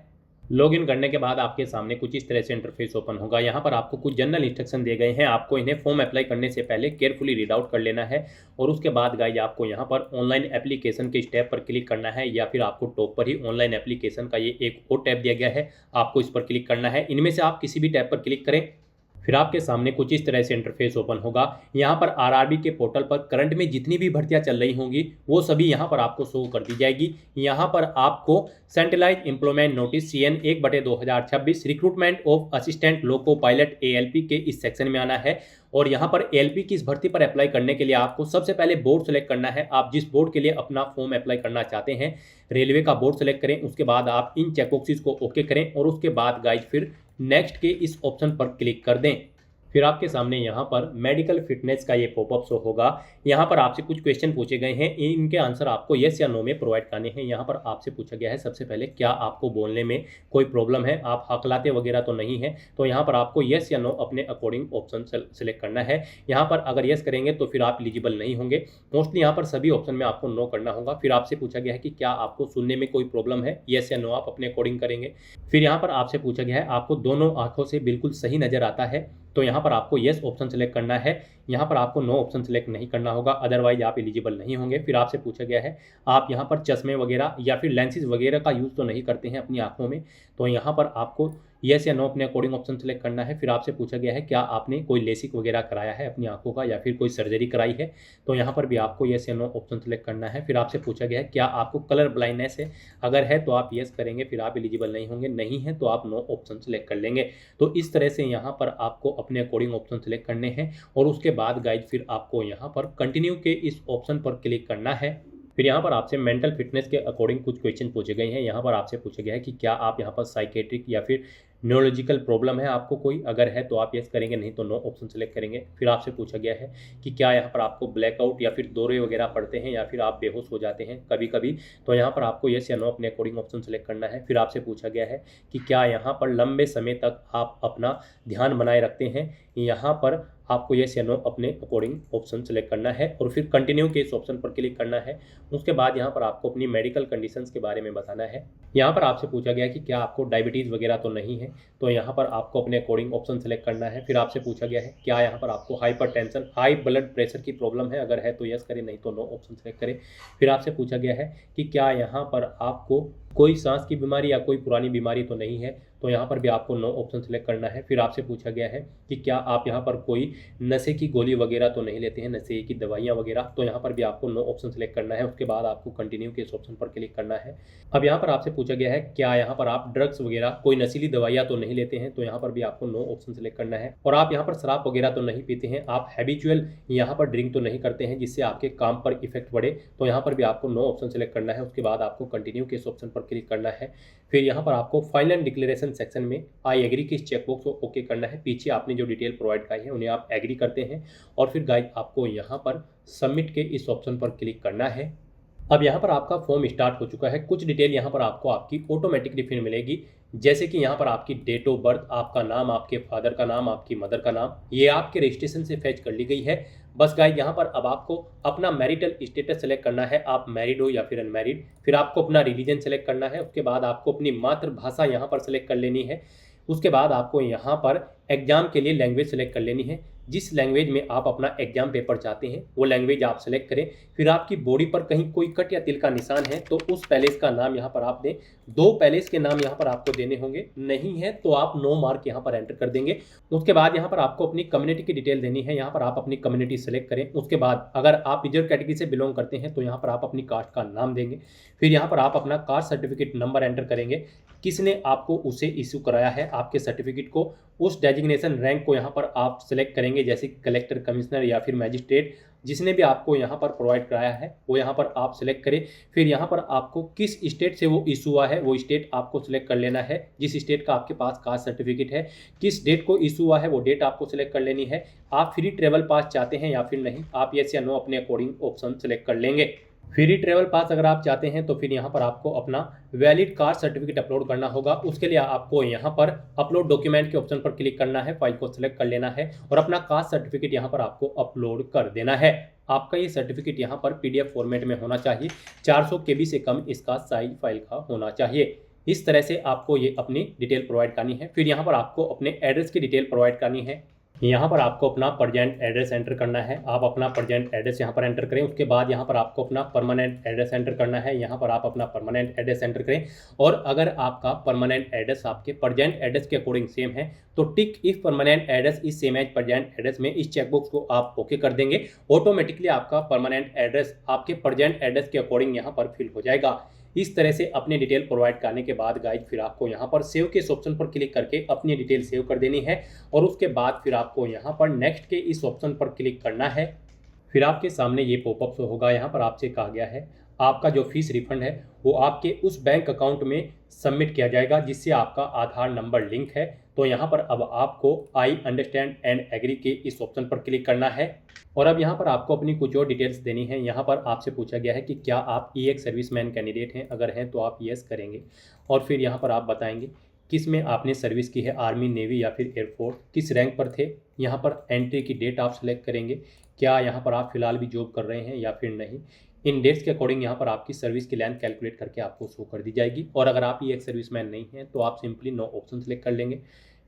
लॉगिन करने के बाद आपके सामने कुछ इस तरह से इंटरफेस ओपन होगा। यहाँ पर आपको कुछ जनरल इंस्ट्रक्शन दिए गए हैं। आपको इन्हें फॉर्म अप्लाई करने से पहले केयरफुली रीड आउट कर लेना है। और उसके बाद गाइस आपको यहाँ पर ऑनलाइन एप्लीकेशन के स्टेप पर क्लिक करना है, या फिर आपको टॉप पर ही ऑनलाइन एप्लीकेशन का ये एक और टैब दिया गया है, आपको इस पर क्लिक करना है। इनमें से आप किसी भी टैब पर क्लिक करें। फिर आपके सामने कुछ इस तरह से इंटरफेस ओपन होगा। यहाँ पर आरआरबी के पोर्टल पर करंट में जितनी भी भर्तियां चल रही होंगी वो सभी यहाँ पर आपको शो कर दी जाएगी। यहाँ पर आपको centralize employment notice CN 1/2026 recruitment of assistant loco pilot ALP के इस सेक्शन में आना है। और यहाँ पर ALP की इस भर्ती पर अप्लाई करने के लिए आपको सबसे पहले बोर्ड सेलेक्ट करना है। आप जिस बोर्ड के लिए अपना फॉर्म अप्लाई करना चाहते हैं, रेलवे का बोर्ड सेलेक्ट करें। उसके बाद आप इन चेकबॉक्सेस को ओके करें और उसके बाद गाइज फिर नेक्स्ट के इस ऑप्शन पर क्लिक कर दें। फिर आपके सामने यहाँ पर मेडिकल फिटनेस का ये पॉपअप शो होगा। यहाँ पर आपसे कुछ क्वेश्चन पूछे गए हैं, इनके आंसर आपको येस या नो में प्रोवाइड करने हैं। यहाँ पर आपसे पूछा गया है सबसे पहले, क्या आपको बोलने में कोई प्रॉब्लम है, आप हकलाते वगैरह तो नहीं है। तो यहाँ पर आपको येस या नो अपने अकॉर्डिंग ऑप्शन सेलेक्ट करना है। यहाँ पर अगर येस करेंगे तो फिर आप एलिजिबल नहीं होंगे। मोस्टली यहाँ पर सभी ऑप्शन में आपको नो करना होगा। फिर आपसे पूछा गया है कि क्या आपको सुनने में कोई प्रॉब्लम है, येस या नो आप अपने अकॉर्डिंग करेंगे। फिर यहाँ पर आपसे पूछा गया है आपको दोनों आंखों से बिल्कुल सही नजर आता है, तो यहाँ पर आपको येस ऑप्शन सेलेक्ट करना है। यहाँ पर आपको नो ऑप्शन सेलेक्ट नहीं करना होगा, अदरवाइज आप एलिजिबल नहीं होंगे। फिर आपसे पूछा गया है आप यहाँ पर चश्मे वगैरह या फिर लेंसेज वगैरह का यूज़ तो नहीं करते हैं अपनी आंखों में, तो यहाँ पर आपको येस या नो अपने अकॉर्डिंग ऑप्शन सेलेक्ट करना है। फिर आपसे पूछा गया है क्या आपने कोई लेसिक वगैरह कराया है अपनी आंखों का या फिर कोई सर्जरी कराई है, तो यहाँ पर भी आपको येस या नो ऑप्शन सेलेक्ट करना है। फिर आपसे पूछा गया है क्या आपको कलर ब्लाइंडनेस है, अगर है तो आप येस करेंगे, फिर आप एलिजिबल नहीं होंगे, नहीं है तो आप नो ऑप्शन सेलेक्ट कर लेंगे। तो इस तरह से यहाँ पर आपको अपने अकॉर्डिंग ऑप्शन सेलेक्ट करने हैं और उसके बाद गाइड फिर आपको यहाँ पर कंटिन्यू के इस ऑप्शन पर क्लिक करना है। फिर यहाँ पर आपसे मेंटल फिटनेस के अकॉर्डिंग कुछ क्वेश्चन पूछे गए हैं। यहाँ पर आपसे पूछा गया है कि क्या आप यहाँ पर साइकेट्रिक या फिर न्यूरोलॉजिकल प्रॉब्लम है आपको कोई, अगर है तो आप यस करेंगे, नहीं तो नो ऑप्शन सेलेक्ट करेंगे। फिर आपसे पूछा गया है कि क्या यहाँ पर आपको ब्लैकआउट या फिर दौरे वगैरह पड़ते हैं या फिर आप बेहोश हो जाते हैं कभी कभी, तो यहाँ पर आपको यस या नो अपने अकॉर्डिंग ऑप्शन सेलेक्ट करना है। फिर आपसे पूछा गया है कि क्या यहाँ पर लंबे समय तक आप अपना ध्यान बनाए रखते हैं, यहाँ पर आपको यस या नो अपने अकॉर्डिंग ऑप्शन सेलेक्ट करना है और फिर कंटिन्यू के इस ऑप्शन पर क्लिक करना है। उसके बाद यहाँ पर आपको अपनी मेडिकल कंडीशंस के बारे में बताना है। यहाँ पर आपसे पूछा गया कि क्या आपको डायबिटीज़ वगैरह तो नहीं है, तो यहाँ पर आपको अपने अकॉर्डिंग ऑप्शन सेलेक्ट करना है। फिर आपसे पूछा गया है क्या यहाँ पर आपको हाइपरटेंशन हाई ब्लड प्रेशर की प्रॉब्लम है, अगर है तो यस करें, नहीं तो नो ऑप्शन सेलेक्ट करें। फिर आपसे पूछा गया है कि क्या यहाँ पर आपको कोई सांस की बीमारी या कोई पुरानी बीमारी तो नहीं है, तो यहाँ पर भी आपको नो ऑप्शन सेलेक्ट करना है। फिर आपसे पूछा गया है कि क्या आप यहाँ पर कोई नशे की गोली वगैरह तो नहीं लेते हैं, नशे की दवाइयाँ वगैरह, तो यहाँ पर भी आपको नो ऑप्शन सेलेक्ट करना है। उसके बाद आपको कंटिन्यू के इस ऑप्शन पर क्लिक करना है। अब यहाँ पर आपसे पूछा गया है क्या यहाँ पर आप ड्रग्स वगैरह कोई नशीली दवाइयाँ तो नहीं लेते हैं, तो यहाँ पर भी आपको नो ऑप्शन सेलेक्ट करना है। और आप यहाँ पर शराब वगैरह तो नहीं पीते हैं, आप हैबिचुअल यहाँ पर ड्रिंक तो नहीं करते हैं जिससे आपके काम पर इफेक्ट पड़े, तो यहाँ पर भी आपको नो ऑप्शन सेलेक्ट करना है। उसके बाद आपको कंटिन्यू के इस ऑप्शन पर क्लिक करना है। फिर यहाँ पर आपको फाइनल डिक्लेरेशन सेक्शन में आई एग्री के इस चेकबॉक्स को ओके करना है। पीछे आपने जो डिटेल प्रोवाइड कराई है उन्हें आप एग्री करते हैं और फिर गाइस आपको यहाँ पर सबमिट के इस ऑप्शन पर क्लिक करना है। अब यहाँ पर आपका फॉर्म स्टार्ट हो चुका है। कुछ डिटेल यहाँ पर आपको आपकी ऑटोमेटिकली फिर मिलेगी, जैसे कि यहाँ पर आपकी डेट ऑफ बर्थ, आपका नाम, आपके फादर का नाम, आपकी मदर का नाम, ये आपके रजिस्ट्रेशन से फैच कर ली गई है। बस गाइस यहाँ पर अब आपको अपना मैरिटल स्टेटस सेलेक्ट करना है, आप मैरिड हो या फिर अनमैरिड। फिर आपको अपना रिलीजन सेलेक्ट करना है। उसके बाद आपको अपनी मातृभाषा यहाँ पर सेलेक्ट कर लेनी है। उसके बाद आपको यहाँ पर एग्जाम के लिए लैंग्वेज सेलेक्ट कर लेनी है। जिस लैंग्वेज में आप अपना एग्जाम पेपर चाहते हैं वो लैंग्वेज आप सेलेक्ट करें। फिर आपकी बॉडी पर कहीं कोई कट या तिल का निशान है तो उस पैलेस का नाम यहाँ पर आप दें। 2 पैलेस के नाम यहाँ पर आपको देने होंगे, नहीं है तो आप नो मार्क यहाँ पर एंटर कर देंगे। उसके बाद यहाँ पर आपको अपनी कम्युनिटी की डिटेल देनी है, यहाँ पर आप अपनी कम्युनिटी सेलेक्ट करें। उसके बाद अगर आप रिजर्व कैटेगरी से बिलोंग करते हैं तो यहाँ पर आप अपनी कास्ट का नाम देंगे। फिर यहाँ पर आप अपना कास्ट सर्टिफिकेट नंबर एंटर करेंगे, किसने आपको उसे इशू कराया है आपके सर्टिफिकेट को, उस डेजिग्नेशन रैंक को यहाँ पर आप सेलेक्ट करेंगे, जैसे कलेक्टर, कमिश्नर या फिर मैजिस्ट्रेट, जिसने भी आपको यहाँ पर प्रोवाइड कराया है वो यहाँ पर आप सेलेक्ट करें। फिर यहाँ पर आपको किस स्टेट से वो इशू हुआ है वो स्टेट आपको सेलेक्ट कर लेना है, जिस स्टेट का आपके पास कास्ट सर्टिफिकेट है। किस डेट को इशू हुआ है वो डेट आपको सेलेक्ट कर लेनी है। आप फ्री ट्रेवल पास चाहते हैं या फिर नहीं, आप यस या नो अपने अकॉर्डिंग ऑप्शन सेलेक्ट कर लेंगे। फ्री ट्रेवल पास अगर आप चाहते हैं तो फिर यहाँ पर आपको अपना वैलिड कास्ट सर्टिफिकेट अपलोड करना होगा। उसके लिए आपको यहाँ पर अपलोड डॉक्यूमेंट के ऑप्शन पर क्लिक करना है, फाइल को सिलेक्ट कर लेना है और अपना कास्ट सर्टिफिकेट यहाँ पर आपको अपलोड कर देना है। आपका ये सर्टिफिकेट यहाँ पर PDF फॉर्मेट में होना चाहिए, 400 KB से कम इसका साइज फाइल का होना चाहिए। इस तरह से आपको ये अपनी डिटेल प्रोवाइड करनी है। फिर यहाँ पर आपको अपने एड्रेस की डिटेल प्रोवाइड करनी है। यहाँ पर आपको अपना प्रेजेंट एड्रेस एंटर करना है, आप अपना प्रेजेंट एड्रेस यहाँ पर एंटर करें। उसके बाद यहाँ पर आपको अपना परमानेंट एड्रेस एंटर करना है, यहाँ पर आप अपना परमानेंट एड्रेस एंटर करें। और अगर आपका परमानेंट एड्रेस आपके प्रेजेंट एड्रेस के अकॉर्डिंग सेम है तो tick if permanent address is same as present address में इस चेकबॉक्स को आप ओके कर देंगे। ऑटोमेटिकली आपका परमानेंट एड्रेस आपके प्रेजेंट एड्रेस के अकॉर्डिंग यहाँ पर फिल हो जाएगा। इस तरह से अपनी डिटेल प्रोवाइड करने के बाद गाइज फिर आपको यहाँ पर सेव के इस ऑप्शन पर क्लिक करके अपनी डिटेल सेव कर देनी है और उसके बाद फिर आपको यहाँ पर नेक्स्ट के इस ऑप्शन पर क्लिक करना है। फिर आपके सामने ये पॉपअप होगा, यहाँ पर आपसे कहा गया है आपका जो फीस रिफंड है वो आपके उस बैंक अकाउंट में सबमिट किया जाएगा जिससे आपका आधार नंबर लिंक है। तो यहाँ पर अब आपको आई अंडरस्टैंड एंड एग्री के इस ऑप्शन पर क्लिक करना है और अब यहाँ पर आपको अपनी कुछ और डिटेल्स देनी है। यहाँ पर आपसे पूछा गया है कि क्या आप EX सर्विसमैन कैंडिडेट हैं, अगर हैं तो आप यस करेंगे और फिर यहाँ पर आप बताएंगे किस में आपने सर्विस की है, आर्मी, नेवी या फिर एयरफोर्स, किस रैंक पर थे। यहाँ पर एंट्री की डेट आप सेलेक्ट करेंगे, क्या यहाँ पर आप फिलहाल भी जॉब कर रहे हैं या फिर नहीं। इन डेट्स के अकॉर्डिंग यहाँ पर आपकी सर्विस की लेंथ कैलकुलेट करके आपको शो कर दी जाएगी और अगर आप EX सर्विसमैन नहीं हैं तो आप सिंपली नो ऑप्शन सेलेक्ट कर लेंगे।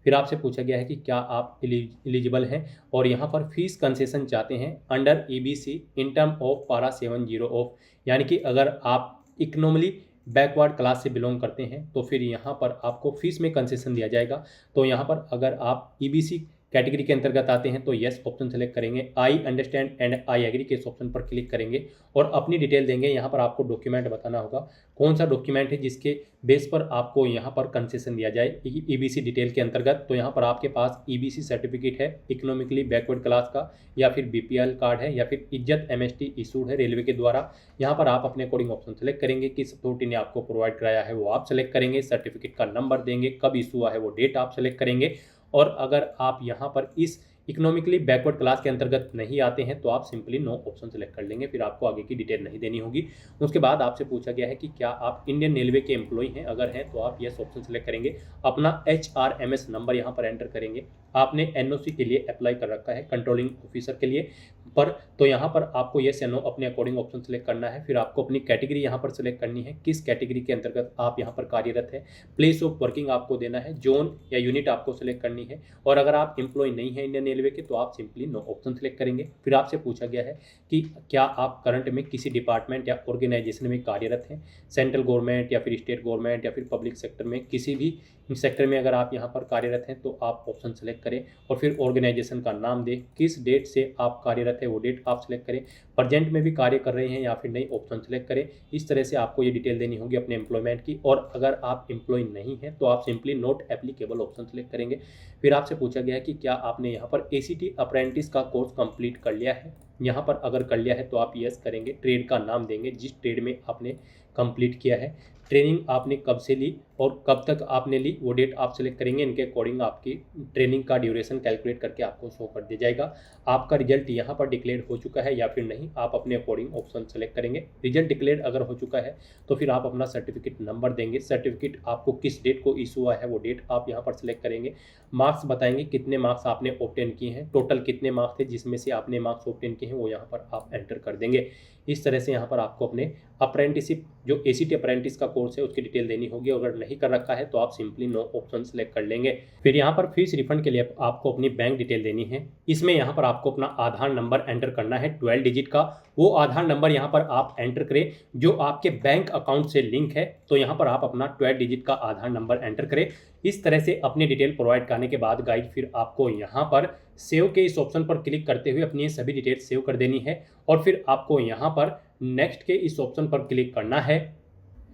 फिर आपसे पूछा गया है कि क्या आप एलिजिबल हैं और यहाँ पर फीस कंसेशन चाहते हैं under EBC in term of पारा 70 ऑफ, यानी कि अगर आप इकोनॉमिकली बैकवर्ड क्लास से बिलोंग करते हैं तो फिर यहाँ पर आपको फीस में कंसेशन दिया जाएगा। तो यहाँ पर अगर आप EBC कैटेगरी के अंतर्गत आते हैं तो यस ऑप्शन सेलेक्ट करेंगे, I understand and I agree के इस ऑप्शन पर क्लिक करेंगे और अपनी डिटेल देंगे। यहाँ पर आपको डॉक्यूमेंट बताना होगा, कौन सा डॉक्यूमेंट है जिसके बेस पर आपको यहाँ पर कंसेशन दिया जाए ईबीसी डिटेल के अंतर्गत। तो यहाँ पर आपके पास ईबीसी सर्टिफिकेट है, इकोनॉमिकली बैकवर्ड क्लास का, या फिर बीपीएल कार्ड है, या फिर इज्जत एमएसटी इशूड है रेलवे के द्वारा। यहाँ पर आप अपने अकॉर्डिंग ऑप्शन सेलेक्ट करेंगे, किस अथॉरिटी ने आपको प्रोवाइड कराया है वो आप सेलेक्ट करेंगे, सर्टिफिकेट का नंबर देंगे, कब इशू हुआ है वो डेट आप सेलेक्ट करेंगे। और अगर आप यहाँ पर इस इकोनॉमिकली बैकवर्ड क्लास के अंतर्गत नहीं आते हैं तो आप सिंपली नो ऑप्शन सेलेक्ट कर लेंगे, फिर आपको आगे की डिटेल नहीं देनी होगी। उसके बाद आपसे पूछा गया है कि क्या आप इंडियन रेलवे के एम्प्लॉय हैं, अगर हैं तो आप यस ऑप्शन सेलेक्ट करेंगे, अपना HRMS नंबर यहाँ पर एंटर करेंगे। आपने NOC के लिए अप्लाई कर रखा है कंट्रोलिंग ऑफिसर के लिए पर, तो यहाँ पर आपको यस या नो अपने अकॉर्डिंग ऑप्शन सेलेक्ट करना है। फिर आपको अपनी कैटेगरी यहाँ पर सेलेक्ट करनी है, किस कैटेगरी के अंतर्गत आप यहाँ पर कार्यरत है, प्लेस ऑफ वर्किंग आपको देना है, जोन या यूनिट आपको सेलेक्ट करनी है। और अगर आप एम्प्लॉय नहीं है इंडियन रेलवे के तो आप सिंपली नो ऑप्शन सेलेक्ट करेंगे। फिर आपसे पूछा गया है कि क्या आप करंट में किसी डिपार्टमेंट या ऑर्गेनाइजेशन में कार्यरत हैं, सेंट्रल गवर्नमेंट या फिर स्टेट गवर्नमेंट या फिर पब्लिक सेक्टर में, किसी भी सेक्टर में अगर आप यहाँ पर कार्यरत हैं तो आप ऑप्शन सेलेक्ट करें और फिर ऑर्गेनाइजेशन का नाम दें, किस डेट से आप कार्यरत है वो डेट आप सेलेक्ट करें, प्रेजेंट में भी कार्य कर रहे हैं या फिर नहीं ऑप्शन सेलेक्ट करें। इस तरह से आपको ये डिटेल देनी होगी अपने एम्प्लॉयमेंट की। और अगर आप एम्प्लॉय नहीं हैं तो आप simply not applicable option select करेंगे। फिर आपसे पूछा गया है कि क्या आपने यहाँ पर ACT अप्रेंटिस का कोर्स कंप्लीट कर लिया है, यहाँ पर अगर कर लिया है तो आप यस करेंगे, ट्रेड का नाम देंगे जिस ट्रेड में आपने कंप्लीट किया है, ट्रेनिंग आपने कब से ली और कब तक आपने ली वो डेट आप सेलेक्ट करेंगे। इनके अकॉर्डिंग आपकी ट्रेनिंग का ड्यूरेशन कैलकुलेट करके आपको शो कर दिया जाएगा। आपका रिजल्ट यहाँ पर डिक्लेयर हो चुका है या फिर नहीं, आप अपने अकॉर्डिंग ऑप्शन सेलेक्ट करेंगे। रिजल्ट डिक्लेयर अगर हो चुका है तो फिर आप अपना सर्टिफिकेट नंबर देंगे, सर्टिफिकेट आपको किस डेट को इशू हुआ है वो डेट आप यहाँ पर सेलेक्ट करेंगे। मार्क्स बताएंगे कितने मार्क्स आपने ऑब्टेन किए हैं, टोटल कितने मार्क्स थे जिसमें से आपने मार्क्स ऑब्टेन किए हैं वो यहाँ पर आप एंटर कर देंगे। इस तरह से यहाँ पर आपको अपने अप्रेंटिसिप जो ACT अप्रेंटिस का कोर्स है उसकी डिटेल देनी होगी। अगर नहीं कर रखा है तो आप सिंपली नो ऑप्शन सेलेक्ट कर लेंगे। फिर यहाँ पर फीस रिफंड के लिए आपको अपनी बैंक डिटेल देनी है। इसमें यहाँ पर आपको अपना आधार नंबर एंटर करना है 12 डिजिट का। वो आधार नंबर यहाँ पर आप एंटर करें जो आपके बैंक अकाउंट से लिंक है, तो यहाँ पर आप अपना 12 डिजिट का आधार नंबर एंटर करें। इस तरह से अपनी डिटेल प्रोवाइड करने के बाद गाइड फिर आपको यहाँ पर सेव के इस ऑप्शन पर क्लिक करते हुए अपनी सभी डिटेल सेव कर देनी है और फिर आपको यहाँ पर नेक्स्ट के इस ऑप्शन पर क्लिक करना है।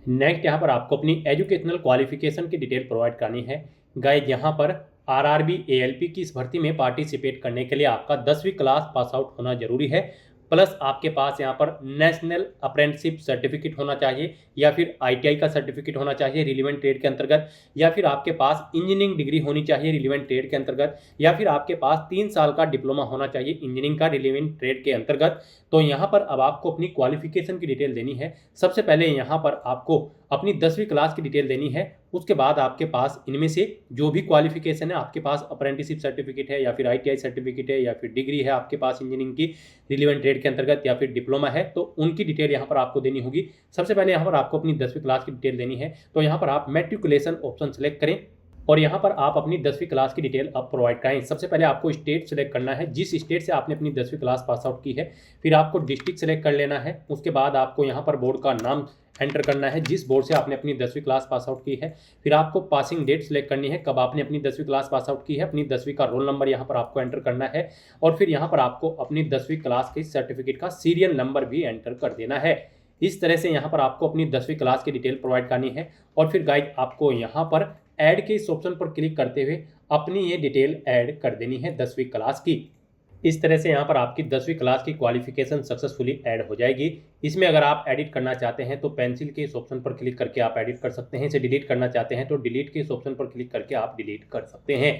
नेक्स्ट यहाँ पर आपको अपनी एजुकेशनल क्वालिफिकेशन की डिटेल प्रोवाइड करनी है। गाइड यहाँ पर RRB ALP की इस भर्ती में पार्टिसिपेट करने के लिए आपका 10वीं क्लास पास आउट होना जरूरी है, प्लस आपके पास यहाँ पर नेशनल अप्रेंटिसशिप सर्टिफिकेट होना चाहिए या फिर ITI का सर्टिफिकेट होना चाहिए रिलीवेंट ट्रेड के अंतर्गत, या फिर आपके पास इंजीनियरिंग डिग्री होनी चाहिए रिलीवेंट ट्रेड के अंतर्गत, या फिर आपके पास 3 साल का डिप्लोमा होना चाहिए इंजीनियरिंग का रिलीवेंट ट्रेड के अंतर्गत। तो यहाँ पर अब आपको अपनी क्वालिफिकेशन की डिटेल देनी है। सबसे पहले यहाँ पर आपको अपनी 10वीं क्लास की डिटेल देनी है। उसके बाद आपके पास इनमें से जो भी क्वालिफिकेशन है, आपके पास अप्रेंटिसशिप सर्टिफिकेट है या फिर ITI सर्टिफिकेट है या फिर डिग्री है आपके पास इंजीनियरिंग की रिलीवेंट ट्रेड के अंतर्गत या फिर डिप्लोमा है, तो उनकी डिटेल यहाँ पर आपको देनी होगी। सबसे पहले यहाँ पर आपको अपनी 10वीं क्लास की डिटेल देनी है, तो यहाँ पर आप मैट्रिकुलेशन ऑप्शन सेलेक्ट करें और यहाँ पर आप अपनी 10वीं क्लास की डिटेल आप प्रोवाइड कराएं। सबसे पहले आपको स्टेट सेलेक्ट करना है, जिस स्टेट से आपने अपनी 10वीं क्लास पास आउट की है। फिर आपको डिस्ट्रिक्ट सेलेक्ट कर लेना है। उसके बाद आपको यहाँ पर बोर्ड का नाम एंटर करना है जिस बोर्ड से आपने अपनी 10वीं क्लास पास आउट की है। फिर आपको पासिंग डेट सेलेक्ट करनी है, कब आपने अपनी 10वीं क्लास पास आउट की है। अपनी 10वीं का रोल नंबर यहाँ पर आपको एंटर करना है और फिर यहाँ पर आपको अपनी 10वीं क्लास के सर्टिफिकेट का सीरियल नंबर भी एंटर कर देना है। इस तरह से यहाँ पर आपको अपनी 10वीं क्लास की डिटेल प्रोवाइड करनी है और फिर गाइड आपको यहाँ पर ऐड के इस ऑप्शन पर क्लिक करते हुए अपनी ये डिटेल ऐड कर देनी है 10वीं क्लास की। इस तरह से यहाँ पर आपकी 10वीं क्लास की क्वालिफिकेशन सक्सेसफुली ऐड हो जाएगी। इसमें अगर आप एडिट करना चाहते हैं तो पेंसिल के इस ऑप्शन पर क्लिक करके आप एडिट कर सकते हैं। इसे डिलीट करना चाहते हैं तो डिलीट के इस ऑप्शन पर क्लिक करके आप डिलीट कर सकते हैं।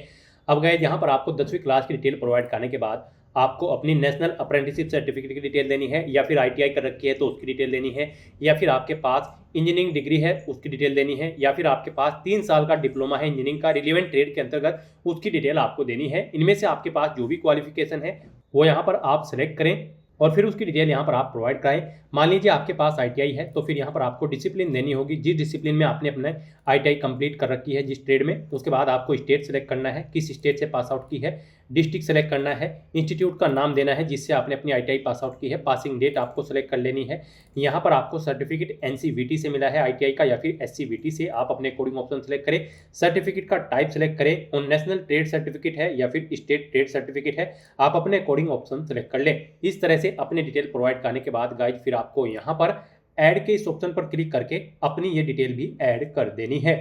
अब गाइस यहाँ पर आपको 10वीं क्लास की डिटेल प्रोवाइड करने के बाद आपको अपनी नेशनल अप्रेंटिसशिप सर्टिफिकेट की डिटेल देनी है, या फिर ITI कर रखी है तो उसकी डिटेल देनी है, या फिर आपके पास इंजीनियरिंग डिग्री है उसकी डिटेल देनी है, या फिर आपके पास 3 साल का डिप्लोमा है इंजीनियरिंग का रिलीवेंट ट्रेड के अंतर्गत उसकी डिटेल आपको देनी है। इनमें से आपके पास जो भी क्वालिफिकेशन है वो यहाँ पर आप सेलेक्ट करें और फिर उसकी डिटेल यहाँ पर आप प्रोवाइड कराएं। मान लीजिए आपके पास ITI है तो फिर यहाँ पर आपको डिसिप्लिन देनी होगी, जिस डिसिप्लिन में आपने अपने ITI कंप्लीट कर रखी है जिस ट्रेड में। उसके बाद आपको स्टेट सेलेक्ट करना है, किस स्टेट से पास आउट की है, डिस्ट्रिक्ट सेलेक्ट करना है, इंस्टीट्यूट का नाम देना है जिससे आपने अपनी ITI पास आउट की है, पासिंग डेट आपको सेलेक्ट कर लेनी है। यहाँ पर आपको सर्टिफिकेट NCVT से मिला है ITI का या फिर SCVT से, आप अपने कोडिंग ऑप्शन सेलेक्ट करें। सर्टिफिकेट का टाइप सेलेक्ट करें, और नेशनल ट्रेड सर्टिफिकेट है या फिर स्टेट ट्रेड सर्टिफिकेट है, आप अपने कोडिंग ऑप्शन सेलेक्ट कर लें। इस तरह से अपनी डिटेल प्रोवाइड करने के बाद गाइज फिर आपको यहाँ पर ऐड के इस ऑप्शन पर क्लिक करके अपनी ये डिटेल भी ऐड कर देनी है।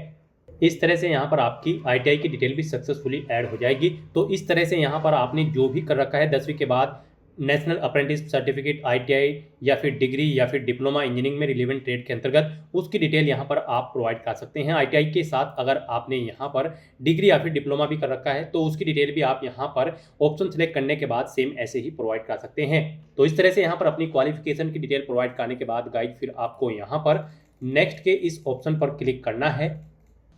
इस तरह से यहाँ पर आपकी ITI की डिटेल भी सक्सेसफुली ऐड हो जाएगी। तो इस तरह से यहाँ पर आपने जो भी कर रखा है 10वीं के बाद नेशनल अप्रेंटिस सर्टिफिकेट, ITI या फिर डिग्री या फिर डिप्लोमा इंजीनियरिंग में रिलेवेंट ट्रेड के अंतर्गत, उसकी डिटेल यहाँ पर आप प्रोवाइड कर सकते हैं। ITI के साथ अगर आपने यहाँ पर डिग्री या फिर डिप्लोमा भी कर रखा है तो उसकी डिटेल भी आप यहाँ पर ऑप्शन सेलेक्ट करने के बाद सेम ऐसे ही प्रोवाइड कर सकते हैं। तो इस तरह से यहाँ पर अपनी क्वालिफिकेशन की डिटेल प्रोवाइड करने के बाद गाइड फिर आपको यहाँ पर नेक्स्ट के इस ऑप्शन पर क्लिक करना है।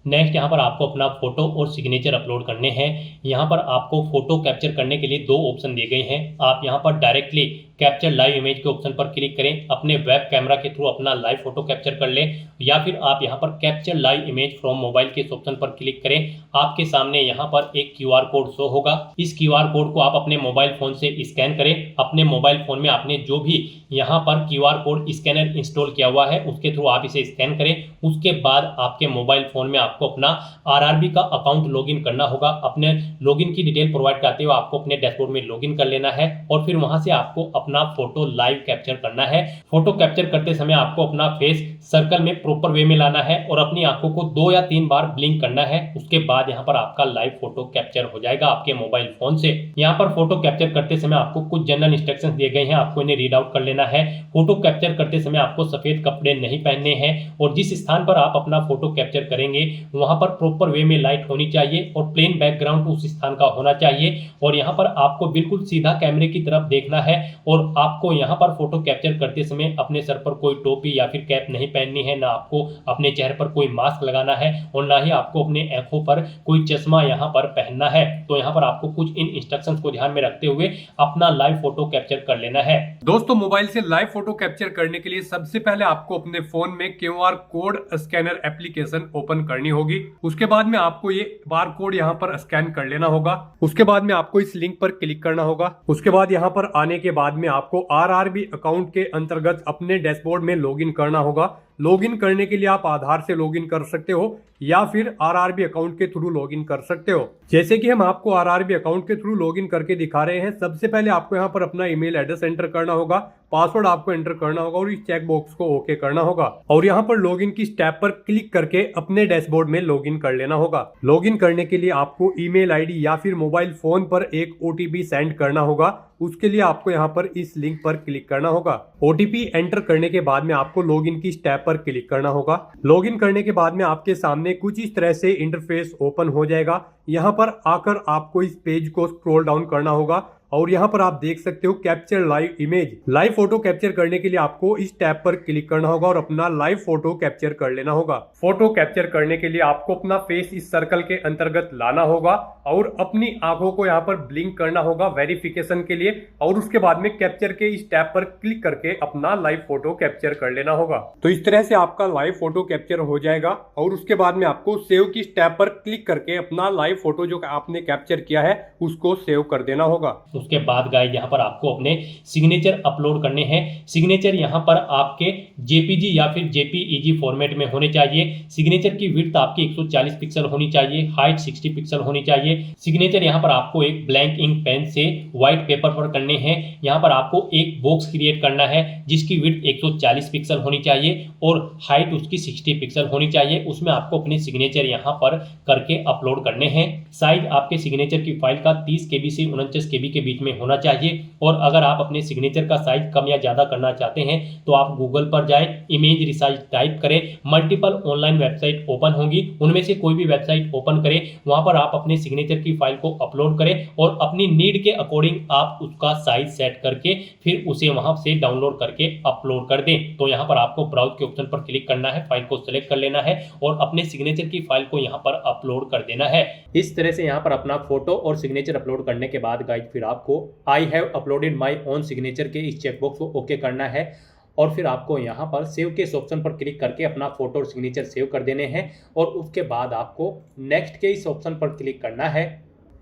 नेक्स्ट यहाँ पर आपको अपना फोटो और सिग्नेचर अपलोड करने हैं। यहाँ पर आपको फोटो कैप्चर करने के लिए दो ऑप्शन दिए गए हैं। आप यहाँ पर डायरेक्टली कैप्चर लाइव इमेज के ऑप्शन पर क्लिक करें, अपने वेब कैमरा के थ्रू अपना लाइव फोटो कैप्चर कर लें, या फिर आप यहाँ पर capture live image from mobile के इस ऑप्शन पर क्लिक करें। आपके सामने यहाँ पर एक QR कोड शो होगा। इस QR कोड को आप अपने मोबाइल फोन से स्कैन करें। अपने मोबाइल फोन में आपने जो भी यहाँ पर QR कोड स्कैनर इंस्टॉल किया हुआ है उसके थ्रू आप इसे स्कैन करें। उसके बाद आपके मोबाइल फोन में आपको अपना RRB का अकाउंट लॉगिन करना होगा। अपने लॉगिन की डिटेल प्रोवाइड करते हुए आपको अपने डैशबोर्ड में लॉगिन कर लेना है, और फिर वहां से आपको अपना फोटो लाइव कैप्चर करना है। फोटो कैप्चर करते समय आपको अपना फेस सर्कल में प्रॉपर वे में लाना है और अपनी आंखों को 2 या 3 बार ब्लिंक करना है। उसके बाद यहाँ पर आपका लाइव फोटो कैप्चर हो जाएगा आपके मोबाइल फोन से। यहाँ पर फोटो कैप्चर करते समय आपको कुछ जनरल इंस्ट्रक्शंस दिए गए हैं, आपको इन्हें रीड आउट कर लेना है। फोटो कैप्चर करते समय आपको सफेद कपड़े नहीं पहनने हैं, और जिस स्थान पर आप अपना फोटो कैप्चर करेंगे वहां पर प्रॉपर वे में लाइट होनी चाहिए और प्लेन बैकग्राउंड उस स्थान का होना चाहिए। और यहाँ पर आपको बिल्कुल सीधा कैमरे की तरफ देखना है, और आपको यहाँ पर फोटो कैप्चर करते समय अपने सर पर कोई टोपी या फिर कैप नहीं पहननी है, ना आपको अपने चेहरे पर कोई मास्क लगाना है, और ना ही आपको अपने आंखों पर कोई चश्मा यहाँ पर पहनना है। तो यहाँ पर आपको कुछ इन इंस्ट्रक्शंस को ध्यान में रखते हुए अपना लाइव फोटो कैप्चर कर लेना है। दोस्तों, मोबाइल से लाइव फोटो कैप्चर करने के लिए सबसे पहले आपको अपने फोन में QR code scanner application open करनी होगी। उसके बाद में आपको ये बार कोड यहाँ पर स्कैन कर लेना होगा। उसके बाद में आपको इस लिंक पर क्लिक करना होगा। उसके बाद यहाँ पर आने के बाद में आपको RRB अकाउंट के अंतर्गत अपने डैशबोर्ड में लॉगिन करना होगा। लॉगिन करने के लिए आप आधार से लॉगिन कर सकते हो या फिर RRB अकाउंट के थ्रू लॉगिन कर सकते हो। जैसे कि हम आपको RRB अकाउंट के थ्रू लॉगिन करके दिखा रहे हैं। सबसे पहले आपको यहाँ पर अपना ईमेल एड्रेस एंटर करना होगा, पासवर्ड आपको एंटर करना होगा और इस चेक बॉक्स को ओके करना होगा, और यहाँ पर लॉगिन की स्टेप पर क्लिक करके अपने डैशबोर्ड में लॉगिन कर लेना होगा। लॉगिन करने के लिए आपको ईमेल आईडी या फिर मोबाइल फोन पर एक OTP सेंड करना होगा। उसके लिए आपको यहाँ पर इस लिंक पर क्लिक करना होगा। OTP एंटर करने के बाद में आपको लॉगिन की स्टेप पर क्लिक करना होगा। लॉगिन करने के बाद में आपके सामने कुछ इस तरह से इंटरफेस ओपन हो जाएगा। यहाँ पर आकर आपको इस पेज को स्क्रॉल डाउन करना होगा, और यहाँ पर आप देख सकते हो capture live image. Live photo capture करने के लिए आपको इस टैब पर क्लिक करना होगा और अपना लाइव फोटो कैप्चर कर लेना होगा। फोटो कैप्चर करने के लिए आपको अपना फेस इस सर्कल के अंतर्गत लाना होगा और अपनी आंखों को यहाँ पर ब्लिंक करना होगा वेरिफिकेशन के लिए, और उसके बाद में कैप्चर के इस टैब पर क्लिक करके अपना लाइव फोटो कैप्चर कर लेना होगा। तो इस तरह से आपका लाइव फोटो कैप्चर हो जाएगा, और उसके बाद में आपको सेव की टैब पर क्लिक करके अपना लाइव फोटो जो आपने कैप्चर किया है उसको सेव कर देना होगा। उसके बाद गाइस यहाँ पर आपको अपने सिग्नेचर अपलोड करने हैं। सिग्नेचर यहाँ पर आपके JPG या फिर JPEG फॉर्मेट में होने चाहिए। सिग्नेचर की विड्थ आपकी 140 पिक्सल होनी चाहिए, हाइट 60 पिक्सल होनी चाहिए। सिग्नेचर यहाँ पर आपको एक ब्लैंक इंक पेन से व्हाइट पेपर पर करने हैं। यहाँ पर आपको एक बॉक्स क्रिएट करना है जिसकी विड्थ 140 पिक्सल होनी चाहिए और हाइट उसकी 60 पिक्सल होनी चाहिए। उसमें आपको अपने सिग्नेचर यहाँ पर करके अपलोड करने हैं। साइज आपके सिग्नेचर की फाइल का 30 KB से 49 KB के बीच में होना चाहिए। और अगर आप अपने सिग्नेचर का साइज कम या ज्यादा करना चाहते हैं तो आप गूगल पर जाएं, इमेज रिसाइज टाइप करें, मल्टीपल ऑनलाइन वेबसाइट ओपन होंगी, उनमें से कोई भी वेबसाइट ओपन करें, वहां पर आप अपने सिग्नेचर की फाइल को अपलोड करें और अपनी नीड के अकॉर्डिंग आप उसका साइज सेट करके फिर उसे वहां से डाउनलोड करके अपलोड कर दें। तो यहाँ पर आपको ब्राउज के ऑप्शन पर क्लिक करना है, फाइल को सिलेक्ट कर लेना है और अपने सिग्नेचर की फाइल को यहाँ पर अपलोड कर देना है। इस तरह से यहाँ पर अपना फोटो और सिग्नेचर अपलोड करने के बाद गाइज फिर आपको I have uploaded my own signature के इस चेकबॉक्स को ओके करना है और फिर आपको यहाँ पर सेव के इस ऑप्शन पर क्लिक करके अपना फोटो और सिग्नेचर सेव कर देने हैं और उसके बाद आपको नेक्स्ट के इस ऑप्शन पर क्लिक करना है।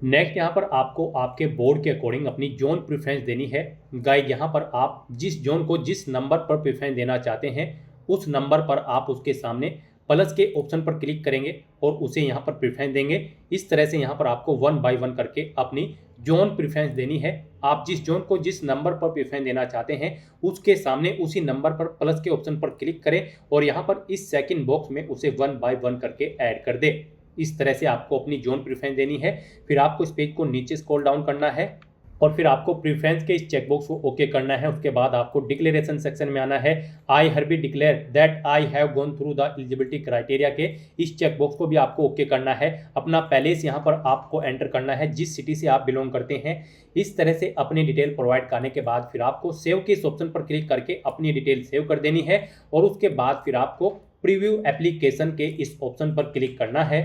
नेक्स्ट यहाँ पर आपको आपके बोर्ड के अकॉर्डिंग अपनी जोन प्रेफरेंस देनी है। गाइड यहाँ पर आप जिस जोन को जिस नंबर पर प्रेफरेंस देना चाहते हैं उस नंबर पर आप उसके सामने प्लस के ऑप्शन पर क्लिक करेंगे और उसे यहाँ पर प्रेफरेंस देंगे। इस तरह से यहाँ पर आपको 1 बाय 1 करके अपनी जोन प्रेफरेंस देनी है। आप जिस जोन को जिस नंबर पर प्रेफरेंस देना चाहते हैं उसके सामने उसी नंबर पर प्लस के ऑप्शन पर क्लिक करें और यहाँ पर इस सेकंड बॉक्स में उसे 1 बाय 1 करके ऐड कर दें। इस तरह से आपको अपनी जोन प्रेफरेंस देनी है। फिर आपको इस पेज को नीचे स्क्रॉल डाउन करना है और फिर आपको प्रेफरेंस के इस चेकबॉक्स को ओके करना है। उसके बाद आपको डिक्लेरेशन सेक्शन में आना है। I hereby declare that I have gone through the eligibility criteria के इस चेकबॉक्स को भी आपको ओके करना है। अपना पैलेस यहाँ पर आपको एंटर करना है जिस सिटी से आप बिलोंग करते हैं। इस तरह से अपनी डिटेल प्रोवाइड करने के बाद फिर आपको सेव के इस ऑप्शन पर क्लिक करके अपनी डिटेल सेव कर देनी है और उसके बाद फिर आपको प्रीव्यू एप्लीकेशन के इस ऑप्शन पर क्लिक करना है।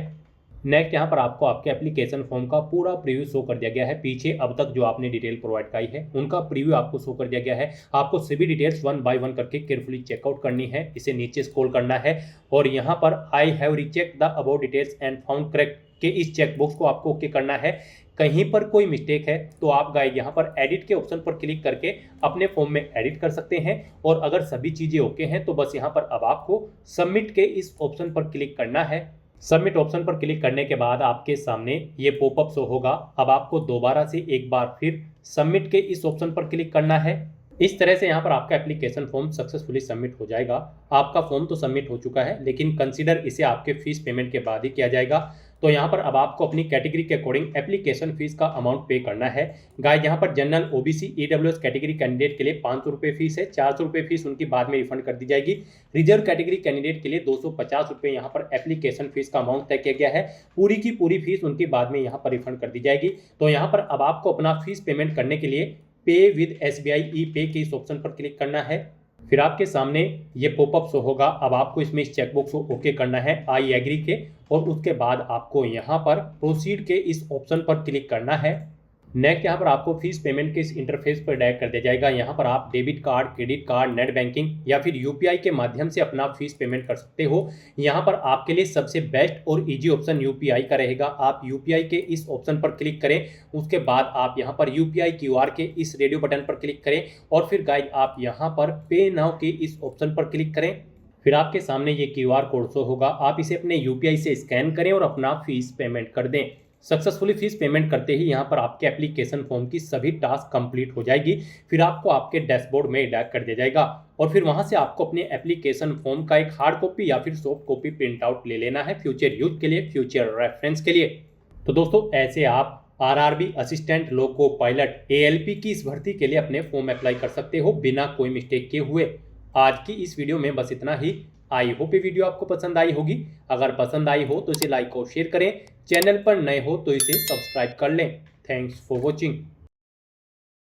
नेक्स्ट यहाँ पर आपको आपके एप्लीकेशन फॉर्म का पूरा प्रीव्यू शो कर दिया गया है। पीछे अब तक जो आपने डिटेल प्रोवाइड कराई है उनका प्रीव्यू आपको शो कर दिया गया है। आपको सभी डिटेल्स 1 बाय 1 करके केयरफुली चेकआउट करनी है। इसे नीचे स्क्रॉल करना है और यहाँ पर I have recheck the about details and found correct के इस चेकबॉक्स को आपको ओके करना है। कहीं पर कोई मिस्टेक है तो आप गाइड यहाँ पर एडिट के ऑप्शन पर क्लिक करके अपने फॉर्म में एडिट कर सकते हैं और अगर सभी चीज़ें ओके हैं तो बस यहाँ पर अब आपको सबमिट के इस ऑप्शन पर क्लिक करना है। सबमिट ऑप्शन पर क्लिक करने के बाद आपके सामने ये पॉपअप शो होगा। अब आपको दोबारा से एक बार फिर सबमिट के इस ऑप्शन पर क्लिक करना है। इस तरह से यहाँ पर आपका एप्लीकेशन फॉर्म सक्सेसफुली सबमिट हो जाएगा। आपका फॉर्म तो सबमिट हो चुका है लेकिन कंसीडर इसे आपके फीस पेमेंट के बाद ही किया जाएगा। तो यहाँ पर अब आपको अपनी कैटेगरी के अकॉर्डिंग एप्लीकेशन फीस का अमाउंट पे करना है। गाइस यहाँ पर general OBC EWS category candidate के लिए 500 रुपये फीस है। 400 रुपये फीस उनकी बाद में रिफंड कर दी जाएगी। रिजर्व कैटेगरी कैंडिडेट के लिए 250 रुपये यहाँ पर एप्लीकेशन फीस का अमाउंट तय किया गया है। पूरी की पूरी फीस उनकी बाद में यहाँ पर रिफंड कर दी जाएगी। तो यहाँ पर अब आपको अपना फीस पेमेंट करने के लिए पे विद SBI ई पे के इस ऑप्शन पर क्लिक करना है। फिर आपके सामने ये पॉपअप शो होगा। अब आपको इसमें इस चेकबॉक्स को ओके करना है आई एग्री के और उसके बाद आपको यहाँ पर प्रोसीड के इस ऑप्शन पर क्लिक करना है। नेक्स्ट यहाँ पर आपको फीस पेमेंट के इस इंटरफेस पर डायरेक्ट कर दिया जाएगा। यहाँ पर आप debit card, credit card, net banking या फिर UPI के माध्यम से अपना फीस पेमेंट कर सकते हो। यहाँ पर आपके लिए सबसे बेस्ट और इजी ऑप्शन UPI का रहेगा। आप UPI के इस ऑप्शन पर क्लिक करें। उसके बाद आप यहाँ पर UPI QR के इस रेडियो बटन पर क्लिक करें और फिर गाइस आप यहाँ पर पे नाउ के इस ऑप्शन पर क्लिक करें। फिर आपके सामने ये QR कोड शो होगा। आप इसे अपने UPI से स्कैन करें और अपना फीस पेमेंट कर दें। सक्सेसफुली फीस पेमेंट करते ही यहाँ पर आपके एप्लीकेशन फॉर्म की सभी टास्क कंप्लीट हो जाएगी। फिर आपको आपके डैशबोर्ड में डायरेक्ट कर दिया जाएगा और फिर वहाँ से आपको अपने एप्लीकेशन फॉर्म का एक हार्ड कॉपी या फिर सॉफ्ट कॉपी प्रिंट आउट ले लेना है फ्यूचर यूज के लिए, फ्यूचर रेफरेंस के लिए। तो दोस्तों ऐसे आप RRB assistant loco pilot ALP की इस भर्ती के लिए अपने फॉर्म अप्लाई कर सकते हो बिना कोई मिस्टेक किए हुए। आज की इस वीडियो में बस इतना ही। आई होप ये वीडियो आपको पसंद आई होगी। अगर पसंद आई हो तो इसे लाइक और शेयर करें। चैनल पर नए हो तो इसे सब्सक्राइब कर लें। Thanks for watching.